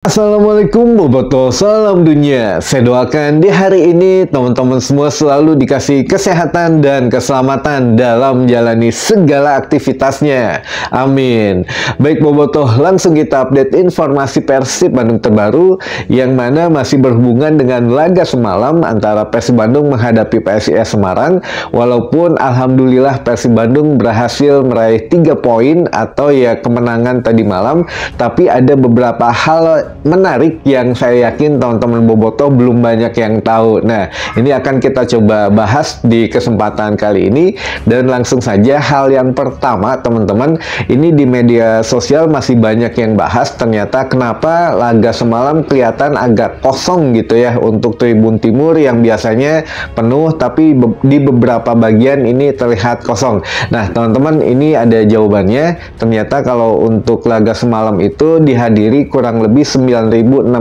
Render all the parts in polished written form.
Assalamualaikum Boboto, salam dunia. Saya doakan di hari ini teman-teman semua selalu dikasih kesehatan dan keselamatan dalam menjalani segala aktivitasnya. Amin. Baik Boboto, langsung kita update informasi Persib Bandung terbaru yang mana masih berhubungan dengan laga semalam antara Persib Bandung menghadapi PSIS Semarang. Walaupun alhamdulillah Persib Bandung berhasil meraih 3 poin atau ya kemenangan tadi malam, tapi ada beberapa hal menarik yang saya yakin teman-teman Boboto belum banyak yang tahu. Nah, ini akan kita coba bahas di kesempatan kali ini. Dan langsung saja hal yang pertama teman-teman, ini di media sosial masih banyak yang bahas ternyata kenapa laga semalam kelihatan agak kosong gitu ya untuk Tribun Timur yang biasanya penuh, tapi di beberapa bagian ini terlihat kosong. Nah teman-teman, ini ada jawabannya. Ternyata kalau untuk laga semalam itu dihadiri kurang lebih 9.600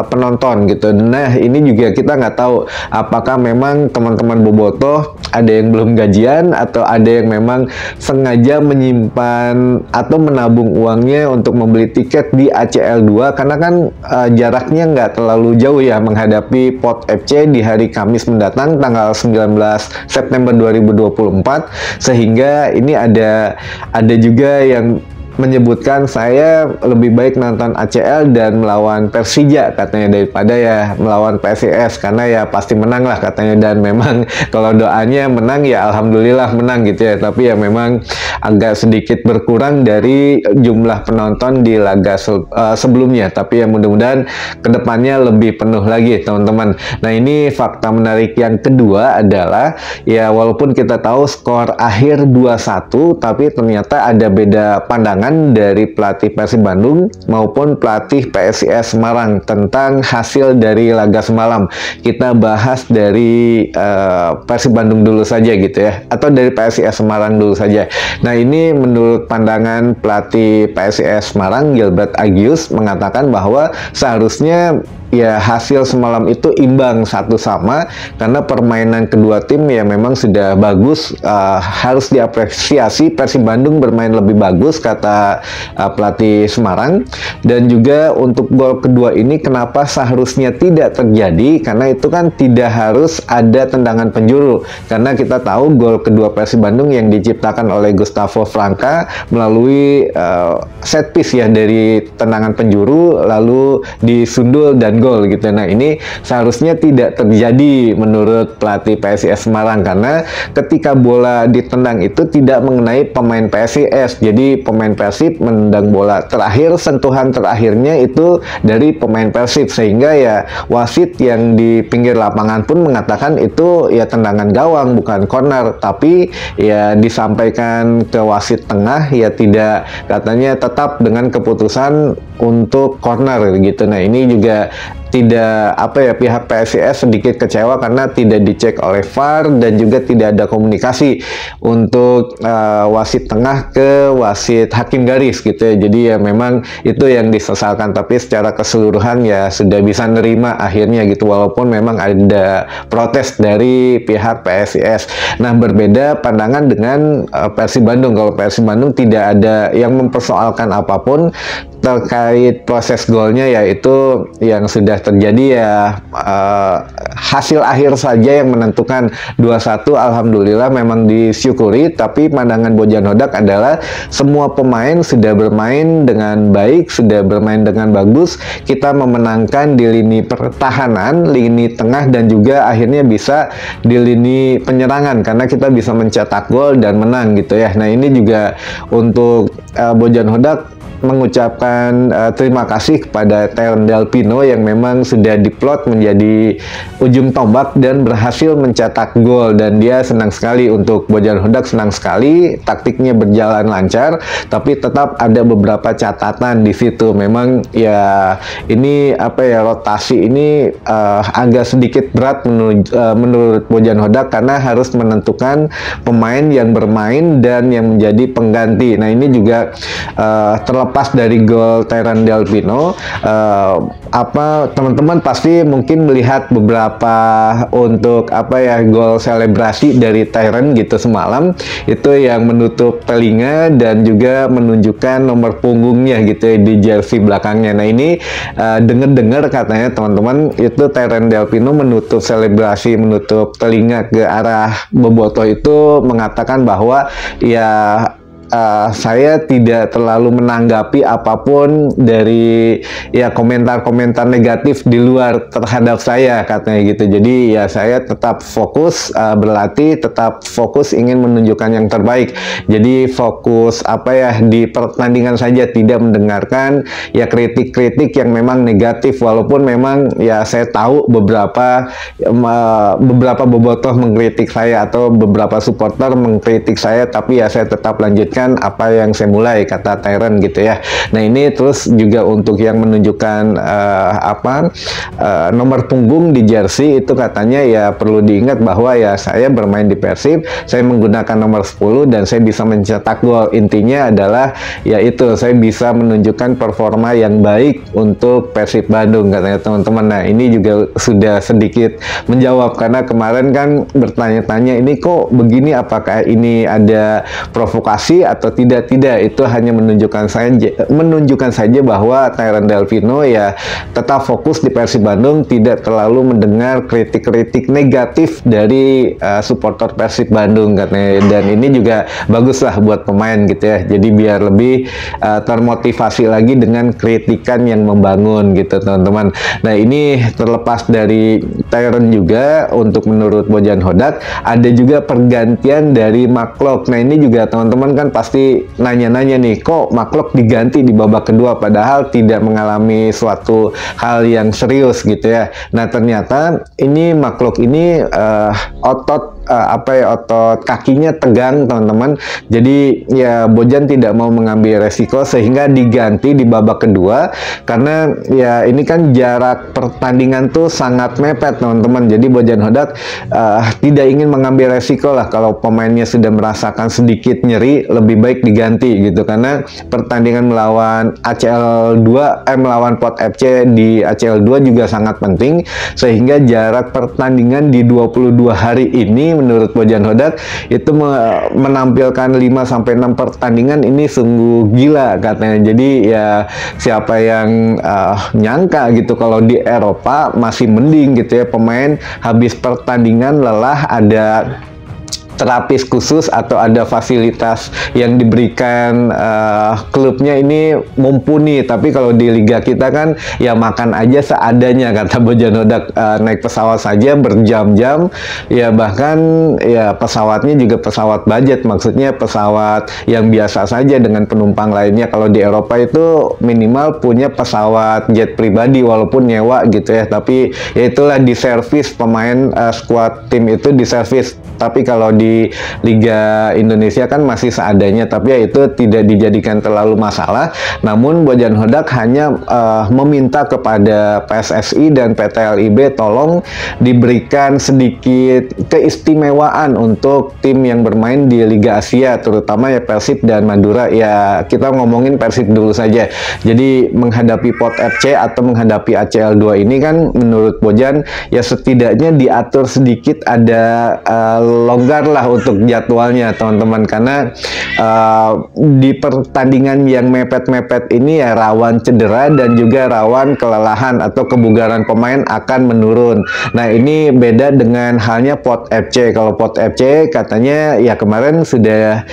penonton gitu. Nah ini juga kita nggak tahu apakah memang teman-teman Boboto ada yang belum gajian atau ada yang memang sengaja menyimpan atau menabung uangnya untuk membeli tiket di ACL 2 karena kan jaraknya nggak terlalu jauh ya menghadapi Pot FC di hari Kamis mendatang tanggal 19 September 2024, sehingga ini ada juga yang menyebutkan saya lebih baik nonton ACL dan melawan Persija katanya daripada ya melawan PSIS karena ya pasti menang lah katanya. Dan memang kalau doanya menang ya alhamdulillah menang gitu ya, tapi ya memang agak sedikit berkurang dari jumlah penonton di laga sebelumnya, tapi ya mudah-mudahan kedepannya lebih penuh lagi teman-teman. Nah ini fakta menarik yang kedua adalah ya walaupun kita tahu skor akhir 2-1, tapi ternyata ada beda pandangan dari pelatih Persib Bandung maupun pelatih PSIS Semarang tentang hasil dari laga semalam. Kita bahas dari Persib Bandung dulu saja gitu ya, atau dari PSIS Semarang dulu saja. Nah ini menurut pandangan pelatih PSIS Semarang, Gilbert Agius, mengatakan bahwa seharusnya ya hasil semalam itu imbang 1-1 karena permainan kedua tim ya memang sudah bagus, harus diapresiasi Persib Bandung bermain lebih bagus kata pelatih Semarang. Dan juga untuk gol kedua ini kenapa seharusnya tidak terjadi, karena itu kan tidak harus ada tendangan penjuru, karena kita tahu gol kedua Persib Bandung yang diciptakan oleh Gustavo Franca melalui set piece ya dari tendangan penjuru lalu disundul dan gol gitu. Nah ini seharusnya tidak terjadi menurut pelatih PSIS Semarang karena ketika bola ditendang itu tidak mengenai pemain PSIS, jadi pemain Persib menendang bola terakhir, sentuhan terakhirnya itu dari pemain Persib, sehingga ya wasit yang di pinggir lapangan pun mengatakan itu ya tendangan gawang bukan corner, tapi ya disampaikan ke wasit tengah ya tidak, katanya tetap dengan keputusan untuk corner gitu. Nah ini juga tidak pihak PSIS sedikit kecewa karena tidak dicek oleh VAR dan juga tidak ada komunikasi untuk wasit tengah ke wasit hakim garis gitu ya. Jadi ya memang itu yang disesalkan, tapi secara keseluruhan ya sudah bisa nerima akhirnya gitu, walaupun memang ada protes dari pihak PSIS. Nah berbeda pandangan dengan Persib Bandung. Kalau Persib Bandung tidak ada yang mempersoalkan apapun terkait proses golnya, yaitu yang sudah terjadi ya hasil akhir saja yang menentukan 2-1. Alhamdulillah memang disyukuri, tapi pandangan Bojan Hodak adalah semua pemain sudah bermain dengan baik, sudah bermain dengan bagus. Kita memenangkan di lini pertahanan, lini tengah, dan juga akhirnya bisa di lini penyerangan karena kita bisa mencetak gol dan menang gitu ya. Nah ini juga untuk Bojan Hodak mengucapkan terima kasih kepada Tyrone Del Pino yang memang sudah diplot menjadi ujung tombak dan berhasil mencetak gol, dan dia senang sekali. Untuk Bojan Hodak senang sekali, taktiknya berjalan lancar, tapi tetap ada beberapa catatan di situ. Memang ya ini rotasi ini agak sedikit berat menurut Bojan Hodak karena harus menentukan pemain yang bermain dan yang menjadi pengganti. Nah ini juga terlepas terlepas dari gol Tyrone Del Pino, teman-teman pasti mungkin melihat beberapa untuk gol selebrasi dari Tyrone gitu semalam, itu yang menutup telinga dan juga menunjukkan nomor punggungnya gitu ya, di jersey belakangnya. Nah ini dengar-dengar katanya teman-teman itu Tyrone Del Pino menutup selebrasi, menutup telinga ke arah Bobotoh itu mengatakan bahwa ya saya tidak terlalu menanggapi apapun dari ya komentar-komentar negatif di luar terhadap saya, katanya gitu. Jadi ya saya tetap fokus berlatih, tetap fokus ingin menunjukkan yang terbaik. Jadi fokus di pertandingan saja, tidak mendengarkan ya kritik-kritik yang memang negatif, walaupun memang ya saya tahu beberapa bobotoh mengkritik saya atau beberapa supporter mengkritik saya, tapi ya saya tetap lanjutkan apa yang saya mulai, kata Tyrone gitu ya. Nah ini terus juga untuk yang menunjukkan nomor punggung di jersey itu, katanya ya perlu diingat bahwa ya saya bermain di Persib, saya menggunakan nomor 10 dan saya bisa mencetak gol. Intinya adalah ya itu, saya bisa menunjukkan performa yang baik untuk Persib Bandung, katanya teman-teman. Nah ini juga sudah sedikit menjawab, karena kemarin kan bertanya-tanya ini kok begini, apakah ini ada provokasi atau tidak. Itu hanya menunjukkan saja bahwa Tyrone Del Pino ya tetap fokus di Persib Bandung, tidak terlalu mendengar kritik-kritik negatif dari supporter Persib Bandung, katanya. Dan ini juga bagus lah buat pemain gitu ya, jadi biar lebih termotivasi lagi dengan kritikan yang membangun gitu teman-teman. Nah ini terlepas dari Tyrone juga, untuk menurut Bojan Hodak ada juga pergantian dari Maklok. Nah ini juga teman-teman kan pasti nanya-nanya nih, kok Maklok diganti di babak kedua padahal tidak mengalami suatu hal yang serius gitu ya. Nah ternyata ini Maklok ini otot kakinya tegang teman-teman. Jadi ya Bojan tidak mau mengambil resiko sehingga diganti di babak kedua, karena ya ini kan jarak pertandingan tuh sangat mepet teman-teman. Jadi Bojan Hodak tidak ingin mengambil resiko lah, kalau pemainnya sudah merasakan sedikit nyeri lebih baik diganti gitu, karena pertandingan melawan melawan Pot FC di ACL 2 juga sangat penting, sehingga jarak pertandingan di 22 hari ini menurut Bojan Hodak itu menampilkan 5-6 pertandingan ini sungguh gila, katanya. Jadi ya siapa yang nyangka gitu kalau di Eropa masih mending gitu ya, pemain habis pertandingan lelah ada terapis khusus atau ada fasilitas yang diberikan klubnya ini mumpuni. Tapi kalau di liga kita kan ya makan aja seadanya, kata Bojan Hodak. Naik pesawat saja berjam-jam, ya bahkan ya pesawatnya juga pesawat budget, maksudnya pesawat yang biasa saja dengan penumpang lainnya. Kalau di Eropa itu minimal punya pesawat jet pribadi walaupun nyewa gitu ya, tapi ya itulah diservis pemain skuad tim itu diservis. Tapi kalau di Liga Indonesia kan masih seadanya, tapi ya itu tidak dijadikan terlalu masalah. Namun Bojan Hodak hanya meminta kepada PSSI dan PT LIB tolong diberikan sedikit keistimewaan untuk tim yang bermain di Liga Asia, terutama ya Persib dan Madura. Ya kita ngomongin Persib dulu saja. Jadi menghadapi Pot FC atau menghadapi ACL 2 ini kan menurut Bojan ya setidaknya diatur sedikit, ada longgar lah untuk jadwalnya teman-teman, karena di pertandingan yang mepet-mepet ini ya rawan cedera dan juga rawan kelelahan atau kebugaran pemain akan menurun. Nah ini beda dengan halnya Pot FC. Kalau Pot FC katanya ya kemarin sudah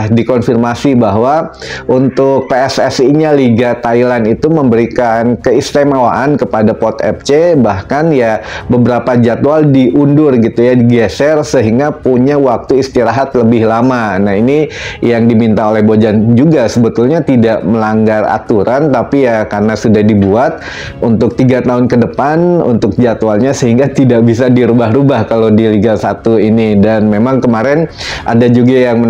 dikonfirmasi bahwa untuk PSSI-nya Liga Thailand itu memberikan keistimewaan kepada Pot FC, bahkan ya beberapa jadwal diundur gitu ya, digeser sehingga punya waktu istirahat lebih lama. Nah ini yang diminta oleh Bojan juga sebetulnya tidak melanggar aturan, tapi ya karena sudah dibuat untuk 3 tahun ke depan untuk jadwalnya, sehingga tidak bisa dirubah-rubah kalau di Liga 1 ini. Dan memang kemarin ada juga yang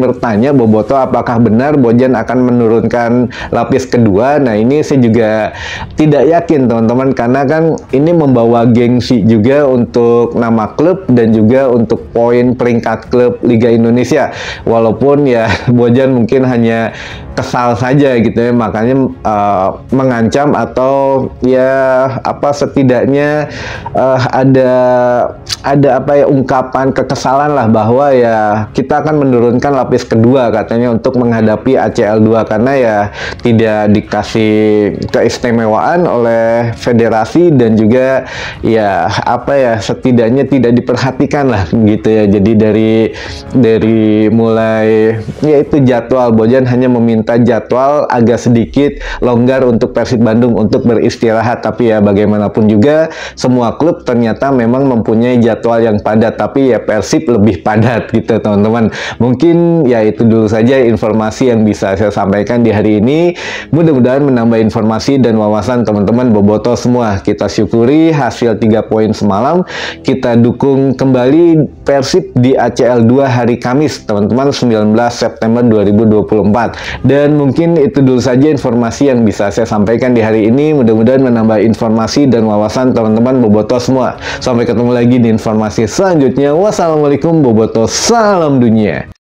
bertanya Bobotoh apakah benar Bojan akan menurunkan lapis kedua. Nah ini saya juga tidak yakin teman-teman, karena kan ini membawa gengsi juga untuk nama klub dan juga untuk poin peringkat klub Liga Indonesia. Walaupun ya Bojan mungkin hanya kesal saja gitu ya, makanya mengancam atau ya apa setidaknya ada apa ya, ungkapan kekesalan lah bahwa ya kita akan menurunkan lapis kedua katanya untuk menghadapi ACL 2 karena ya tidak dikasih keistimewaan oleh federasi dan juga ya apa ya setidaknya tidak diperhatikan lah gitu ya. Jadi dari mulai yaitu jadwal, Bojan hanya meminta jadwal agak sedikit longgar untuk Persib Bandung untuk beristirahat, tapi ya bagaimanapun juga semua klub ternyata memang mempunyai jadwal yang padat, tapi ya Persib lebih padat gitu teman-teman. Mungkin ya itu dulu saja informasi yang bisa saya sampaikan di hari ini. Mudah-mudahan menambah informasi dan wawasan teman-teman boboto semua. Kita syukuri hasil 3 poin semalam. Kita dukung kembali Persib di ACL 2 hari Kamis teman-teman, 19 September 2024. Dan mungkin itu dulu saja informasi yang bisa saya sampaikan di hari ini. Mudah-mudahan menambah informasi dan wawasan teman-teman boboto semua. Sampai ketemu lagi di informasi selanjutnya. Wassalamualaikum boboto, salam dunia.